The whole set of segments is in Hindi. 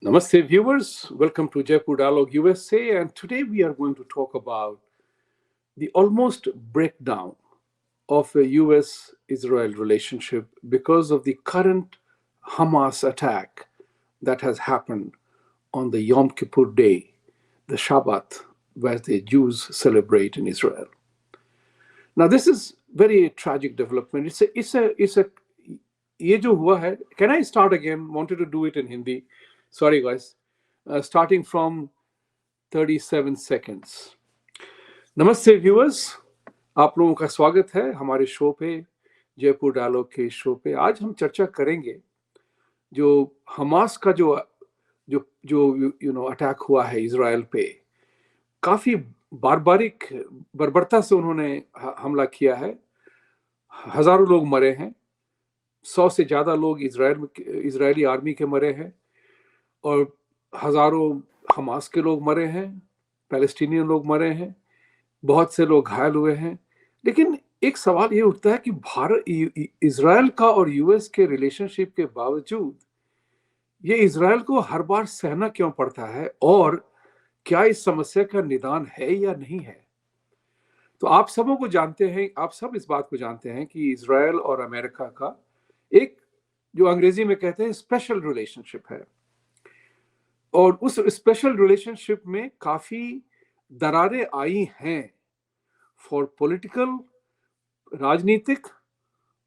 Namaste, viewers. Welcome to Jaipur Dialogue USA. And today we are going to talk about the almost breakdown of a US Israel relationship because of the current Hamas attack that has happened on the Yom Kippur day, the Shabbat, where the Jews celebrate in Israel. Now, this is very tragic development. ये जो हुआ है, can I start again? Wanted to do it in Hindi. Sorry, guys. Starting from 37 seconds. नमस्ते व्यूअर्स, आप लोगों का स्वागत है हमारे शो पे, जयपुर डायलॉग के शो पे। आज हम चर्चा करेंगे जो हमास का जो अटैक हुआ है इजराइल पे। काफी बर्बरता से उन्होंने हमला किया है। हजारों लोग मरे हैं, 100 से ज्यादा लोग इजरायली आर्मी के मरे हैं और हजारों हमास के लोग मरे हैं, पैलेस्टीनियन लोग मरे हैं, बहुत से लोग घायल हुए हैं। लेकिन एक सवाल ये उठता है कि इजराइल का और यूएस के रिलेशनशिप के बावजूद ये इजराइल को हर बार सहना क्यों पड़ता है, और क्या इस समस्या का निदान है या नहीं है। तो आप सबों को जानते हैं, आप सब इस बात को जानते हैं कि इजराइल और अमेरिका का एक, जो अंग्रेजी में कहते हैं, स्पेशल रिलेशनशिप है। और उस स्पेशल रिलेशनशिप में काफी दरारें आई हैं फॉर पॉलिटिकल, राजनीतिक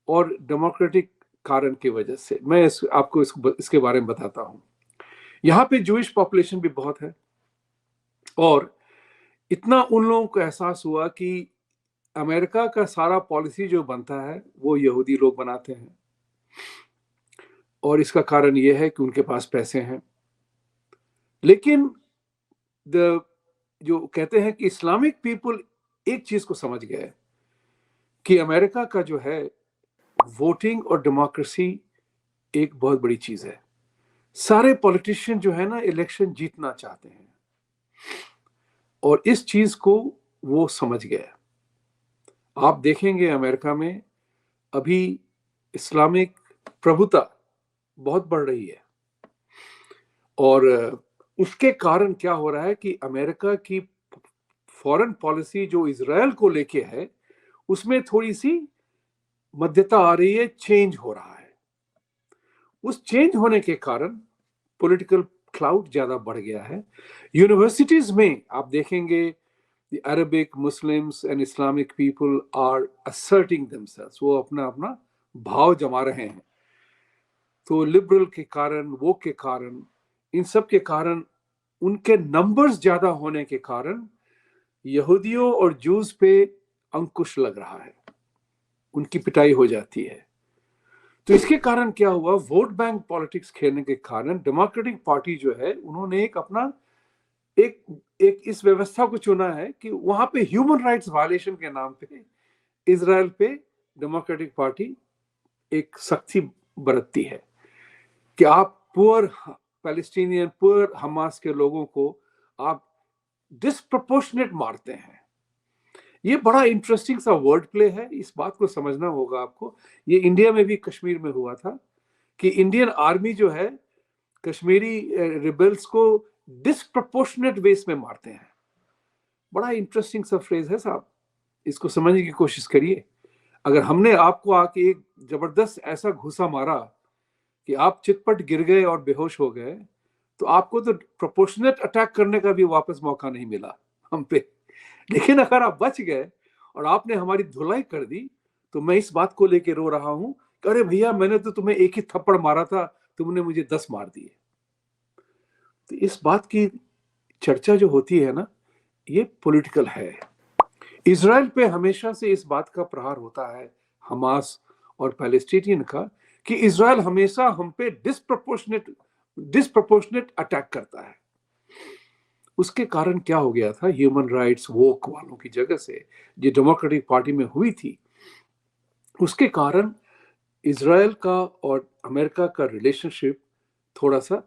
और डेमोक्रेटिक कारण की वजह से। मैं आपको इसके बारे में बताता हूं। यहाँ पे जूइश पॉपुलेशन भी बहुत है और इतना उन लोगों को एहसास हुआ कि अमेरिका का सारा पॉलिसी जो बनता है वो यहूदी लोग बनाते हैं, और इसका कारण ये है कि उनके पास पैसे हैं। लेकिन जो कहते हैं कि इस्लामिक पीपल एक चीज को समझ गए कि अमेरिका का जो है वोटिंग और डेमोक्रेसी एक बहुत बड़ी चीज है। सारे पॉलिटिशियन जो है ना, इलेक्शन जीतना चाहते हैं, और इस चीज को वो समझ गए। आप देखेंगे अमेरिका में अभी इस्लामिक प्रभुता बहुत बढ़ रही है, और उसके कारण क्या हो रहा है कि अमेरिका की फॉरेन पॉलिसी जो इजराइल को लेके है उसमें थोड़ी सी मध्यता आ रही है, चेंज हो रहा है। उस चेंज होने के कारण पॉलिटिकल क्लाउड ज्यादा बढ़ गया है। यूनिवर्सिटीज में आप देखेंगे the Arabic, Muslims and Islamic people are asserting themselves. वो अपना भाव जमा रहे हैं। तो लिबरल के कारण, वो के कारण, इन सब के कारण, उनके नंबर्स ज्यादा होने के कारण यहूदियों और जूस पे अंकुश लग रहा है, उनकी पिटाई हो जाती है। तो इसके कारण क्या हुआ, वोट बैंक पॉलिटिक्स खेलने के कारण डेमोक्रेटिक पार्टी जो है उन्होंने एक इस व्यवस्था को चुना है कि वहां पे ह्यूमन राइट्स वायलेशन के नाम पे इजराइल पे डेमोक्रेटिक पार्टी एक सख्ती बरतती है कि आप पुअर पैलेस्टीनियन, पुअर हमास के लोगों को आप डिस्प्रपोर्शनेट मारते हैं। ये बड़ा इंटरेस्टिंग सा वर्ड प्ले है, इस बात को समझना होगा आपको। ये इंडिया में भी कश्मीर में हुआ था कि इंडियन आर्मी जो है कश्मीरी रिबेल्स को डिस्प्रपोर्शनेट वेस में मारते हैं। बड़ा इंटरेस्टिंग सा फ्रेज है साहब, इसको समझने की कोशिश करिए। अगर हमने आपको आके एक जबरदस्त ऐसा घुसा मारा कि आप चितपट गिर गए और बेहोश हो गए, तो आपको तो प्रोपोर्शनेट अटैक करने का भी वापस मौका नहीं मिला हम पे। लेकिन अगर आप बच गए और आपने हमारी धुलाई कर दी, तो मैं इस बात को लेके रो रहा हूं, अरे भैया मैंने तो तुम्हें एक ही थप्पड़ मारा था, तुमने मुझे 10 मार दिए। तो इस बात की चर्चा जो होती है ना, ये पॉलिटिकल है। इजराइल पे हमेशा से इस बात का प्रहार होता है, हमास और पैलेस्टीनियन का, कि इजराइल हमेशा हम पे डिस्प्रपोर्शनेट अटैक करता है। उसके कारण क्या हो गया था, ह्यूमन राइट्स वोक वालों की जगह से जो डेमोक्रेटिक पार्टी में हुई थी, उसके कारण इजराइल का और अमेरिका का रिलेशनशिप थोड़ा सा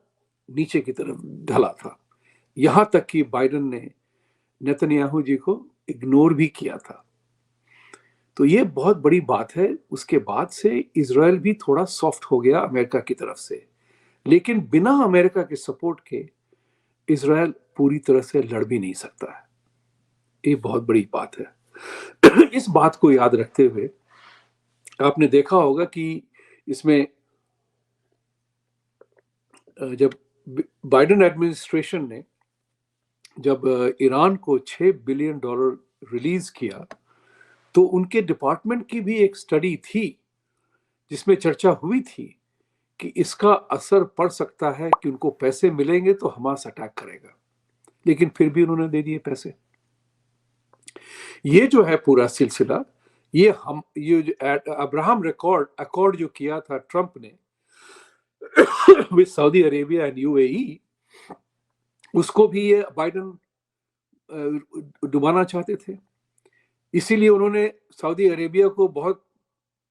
नीचे की तरफ ढला था। यहां तक कि बाइडेन ने नेतन्याहू जी को इग्नोर भी किया था। तो ये बहुत बड़ी बात है। उसके बाद से इजराइल भी थोड़ा सॉफ्ट हो गया अमेरिका की तरफ से, लेकिन बिना अमेरिका के सपोर्ट के इजराइल पूरी तरह से लड़ भी नहीं सकता है। ये बहुत बड़ी बात है। इस बात को याद रखते हुए आपने देखा होगा कि इसमें जब बाइडेन एडमिनिस्ट्रेशन ने जब ईरान को $6 बिलियन रिलीज किया, तो उनके डिपार्टमेंट की भी एक स्टडी थी जिसमें चर्चा हुई थी कि इसका असर पड़ सकता है कि उनको पैसे मिलेंगे तो हमास अटैक करेगा, लेकिन फिर भी उन्होंने दे दिए पैसे। ये जो है पूरा सिलसिला, ये अब्राहम अकॉर्ड जो किया था ट्रंप ने with Saudi Arabia and UAE, उसको भी ये बाइडेन डुबाना चाहते थे। इसीलिए उन्होंने सऊदी अरेबिया को बहुत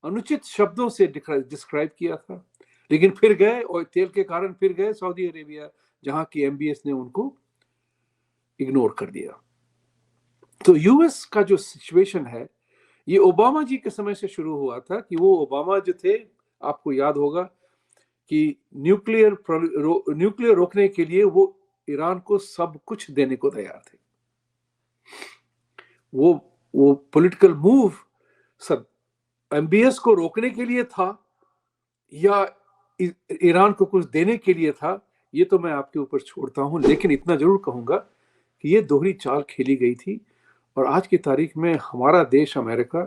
अनुचित शब्दों से डिस्क्राइब किया था, लेकिन फिर गए और तेल के कारण फिर गए सऊदी अरेबिया, जहां की एमबीएस ने उनको इग्नोर कर दिया। तो यूएस का जो सिचुएशन है, ये ओबामा जी के समय से शुरू हुआ था कि वो ओबामा जो थे, आपको याद होगा कि न्यूक्लियर रोकने के लिए वो ईरान को सब कुछ देने को तैयार थे। वो पॉलिटिकल मूव सब एमबीएस को रोकने के लिए था या ईरान को कुछ देने के लिए था, ये तो मैं आपके ऊपर छोड़ता हूं, लेकिन इतना जरूर कहूंगा कि ये दोहरी चाल खेली गई थी। और आज की तारीख में हमारा देश अमेरिका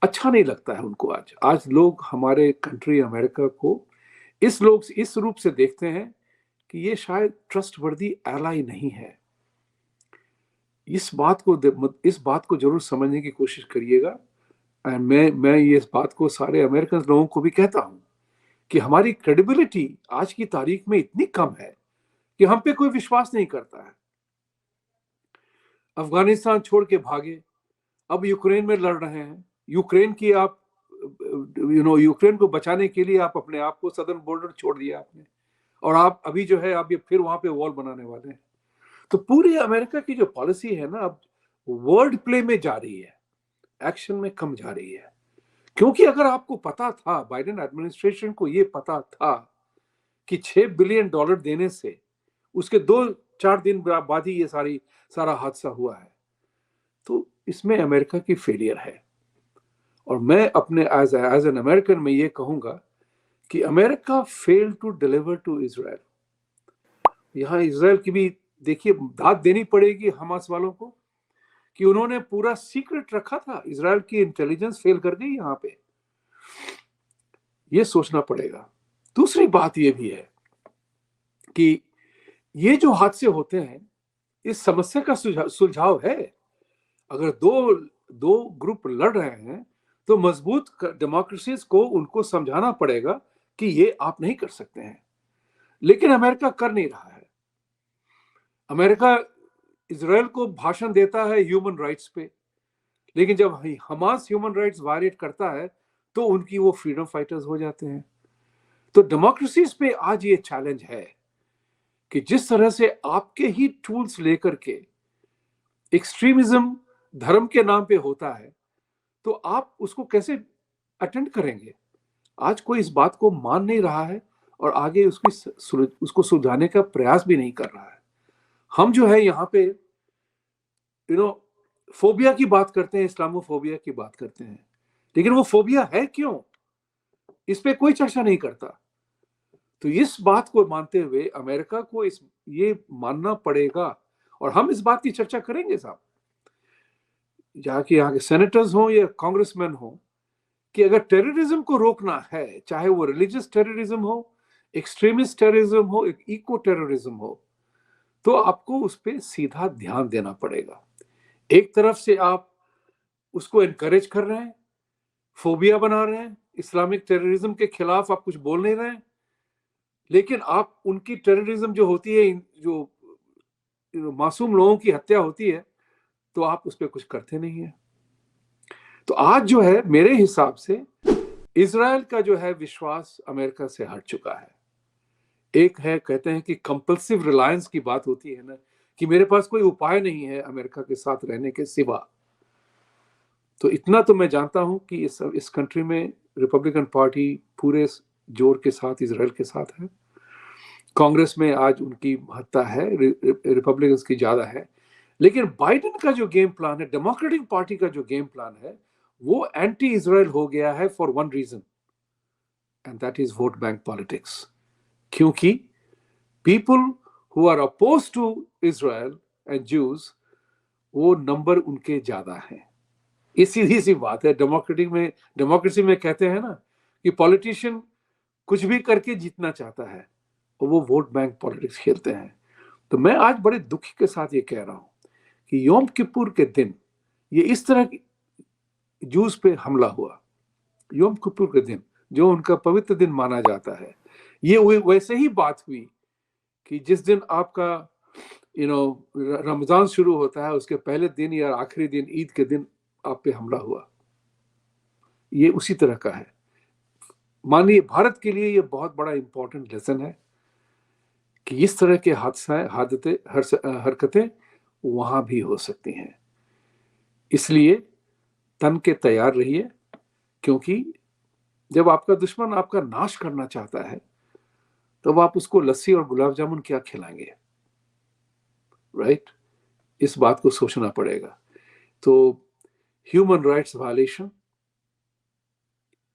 अच्छा नहीं लगता है उनको। आज लोग हमारे कंट्री अमेरिका को इस रूप से देखते हैं कि ये शायद ट्रस्टवर्दी एलाई नहीं है। इस बात को जरूर समझने की कोशिश करिएगा। मैं ये इस बात को सारे अमेरिकन लोगों को भी कहता हूं कि हमारी क्रेडिबिलिटी आज की तारीख में इतनी कम है कि हम पे कोई विश्वास नहीं करता है। अफगानिस्तान छोड़ के भागे, अब यूक्रेन में लड़ रहे हैं। यूक्रेन को बचाने के लिए आप अपने आप को सदर्न बॉर्डर छोड़ दिया आपने, और आप अभी जो है आप ये फिर वहां पे वॉल बनाने वाले हैं। तो पूरी अमेरिका की जो पॉलिसी है ना, अब वर्ड प्ले में जा रही है, एक्शन में कम जा रही है। क्योंकि अगर आपको पता था, बाइडेन एडमिनिस्ट्रेशन को ये पता था कि $6 बिलियन देने से उसके 2-4 दिन बाद ही ये सारा हादसा हुआ है, तो इसमें अमेरिका की फेलियर है। और मैं अपने एज एन अमेरिकन में ये कहूंगा कि America fail to deliver to Israel. यहां इजराइल की भी देखिए दाद देनी पड़ेगी हमास वालों को कि उन्होंने पूरा सीक्रेट रखा था। इजराइल की इंटेलिजेंस फेल कर गई यहां पे, ये सोचना पड़ेगा। दूसरी बात ये भी है कि ये जो हादसे होते हैं, इस समस्या का सुझाव है। अगर दो ग्रुप लड़ रहे हैं तो मजबूत डेमोक्रेसीज को उनको समझाना पड़ेगा कि ये आप नहीं कर सकते हैं, लेकिन अमेरिका कर नहीं रहा है। अमेरिका इजराइल को भाषण देता है ह्यूमन राइट्स पे, लेकिन जब हमास ह्यूमन राइट्स वायलेट करता है तो उनकी वो फ्रीडम फाइटर्स हो जाते हैं। तो डेमोक्रेसीज पे आज ये चैलेंज है कि जिस तरह से आपके ही टूल्स लेकर के एक्सट्रीमिज्म धर्म के नाम पे होता है, तो आप उसको कैसे अटेंड करेंगे? आज कोई इस बात को मान नहीं रहा है और आगे उसको सुधारने का प्रयास भी नहीं कर रहा है। हम जो है यहाँ पे फोबिया की बात करते हैं, इस्लामोफोबिया की बात करते हैं, लेकिन वो फोबिया है क्यों, इस पे कोई चर्चा नहीं करता। तो इस बात को मानते हुए अमेरिका को ये मानना पड़ेगा, और हम इस बात की चर्चा करेंगे साहब, यहाँ के सेनेटर्स हो या कांग्रेसमैन हो, कि अगर टेररिज्म को रोकना है, चाहे वो रिलीजियस टेररिज्म हो, एक्सट्रीमिस्ट टेररिज्म हो, इको टेररिज्म हो, तो आपको उस पर सीधा ध्यान देना पड़ेगा। एक तरफ से आप उसको एनकरेज कर रहे हैं, फोबिया बना रहे हैं, इस्लामिक टेररिज्म के खिलाफ आप कुछ बोल नहीं रहे हैं, लेकिन आप उनकी टेररिज्म जो होती है, जो मासूम लोगों की हत्या होती है, तो आप उस पर कुछ करते नहीं है। तो आज जो है मेरे हिसाब से इजराइल का जो है विश्वास अमेरिका से हट चुका है। एक है, कहते हैं कि कंपल्सिव रिलायंस की बात होती है ना, कि मेरे पास कोई उपाय नहीं है अमेरिका के साथ रहने के सिवा। तो इतना तो मैं जानता हूं कि इस कंट्री में रिपब्लिकन पार्टी पूरे जोर के साथ इजराइल के साथ है, कांग्रेस में आज उनकी महत्ता है, रिपब्लिकन्स की ज्यादा है। लेकिन बाइडेन का जो गेम प्लान है, डेमोक्रेटिक पार्टी का जो गेम प्लान है, वो एंटी इजराइल हो गया है for one reason, and that is vote bank politics. क्योंकि people who are oppose to Israel and Jews, वो नंबर उनके ज्यादा हैं। ये सीधी सी बात है। डेमोक्रेसी में कहते हैं ना कि पॉलिटिशियन कुछ भी करके जीतना चाहता है, और वो वोट बैंक पॉलिटिक्स खेलते हैं। तो मैं आज बड़े दुख के साथ ये कह रहा हूं कि योम किपुर के दिन ये इस तरह जूस पे हमला हुआ, योम किपुर के दिन जो उनका पवित्र दिन माना जाता है, ये वैसे ही बात हुई कि जिस दिन आपका रमजान शुरू होता है, उसके पहले दिन या आखिरी दिन ईद के दिन आप पे हमला हुआ। ये उसी तरह का है। मानिए भारत के लिए ये बहुत बड़ा इंपॉर्टेंट लेसन है कि इस तरह के हरकतें वहां भी हो सकती हैं। इसलिए तन के तैयार रहिए, क्योंकि जब आपका दुश्मन आपका नाश करना चाहता है, तब आप उसको लस्सी और गुलाब जामुन क्या खिलाएंगे, राइट? इस बात को सोचना पड़ेगा। तो human rights violation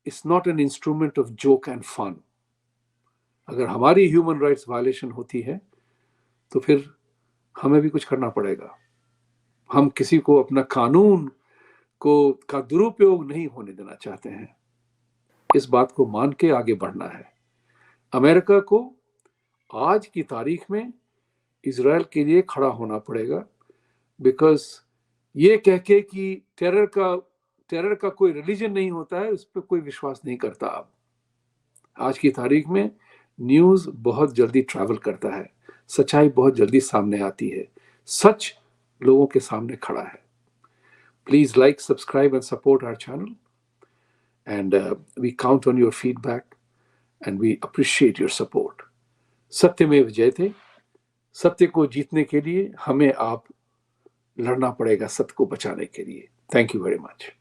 is not an instrument of joke and fun. अगर हमारी ह्यूमन राइट्स वायलेशन होती है तो फिर हमें भी कुछ करना पड़ेगा। हम किसी को अपना कानून का दुरुपयोग नहीं होने देना चाहते हैं। इस बात को मान के आगे बढ़ना है। अमेरिका को आज की तारीख में इजराइल के लिए खड़ा होना पड़ेगा, बिकॉज ये कह के कि टेरर का कोई रिलीजन नहीं होता है, उस पर कोई विश्वास नहीं करता। अब आज की तारीख में न्यूज बहुत जल्दी ट्रैवल करता है, सच्चाई बहुत जल्दी सामने आती है, सच लोगों के सामने खड़ा है। Please like, subscribe and support our channel, and we count on your feedback and we appreciate your support. सत्यमेव जयते। सत्य को जीतने के लिए हमें आप लड़ना पड़ेगा, सत्य को बचाने के लिए। Thank you very much.